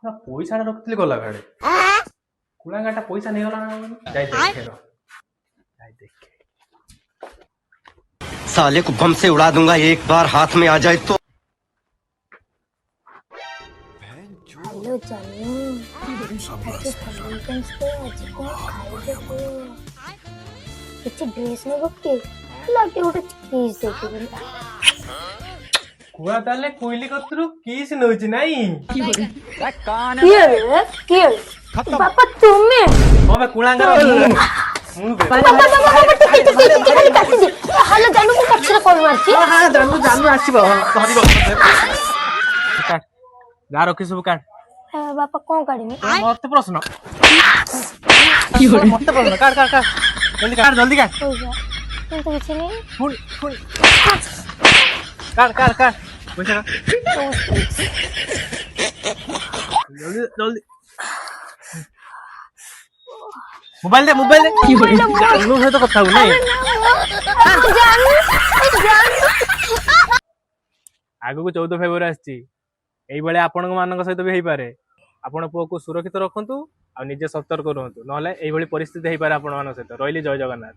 ना पैसा रखिली गला बेड़े कुलांगाटा पैसा नहीं गला ना जाई देखे रो जाई देखे साले को बम से उड़ा दूंगा एक बार हाथ में आ जाए तो। हेलो जानू आज फंक्शंस पे आज कौन खाएगा तो କିଛି ଡ୍ରେସ୍ ନେବ କି ଲାଟେ ଗୋଟେ କିସ୍ ଦେଖିବି କୁଆ ତାଲେ କୋଇଲି କତରୁ କିସ୍ ନଉଚି ନାଇଁ କିଏ ବାପା ତୁମେ ଓବେ କୁଳାଙ୍ଗାର ମୁଁ ବାପା ହାଲୋ जानू ମୁଁ ପଛରେ କଲ୍ ମାରଛି ହଁ जानू ଆସିବ ଧରିବ କାଟ ଯା ରଖି ସବୁ କାଟ ବାପା କଣ କାଢିନି ମତେ ପ୍ରଶ୍ନ ମତେ ପ୍ରଶ୍ନ କାଟ କାଟ କାଟ जल्दी काट पैसा କିନ୍ତୁ କିଛି ନାହିଁ फुल काट काट काट पैसा काट जल्दी जल्दी मोबाइल दे जानू सहित कथा हो नहीं आगु को 14 फेब्रुआरी आछि एई बेले आपन मानक सहित भी हेई पारे आपण पुओ को सुरक्षित रखंतु आ निजे सतर्क रहंतु नहले एई भली परिस्थिति हेई पारे आपण मान सहित रहिली जय जगन्नाथ।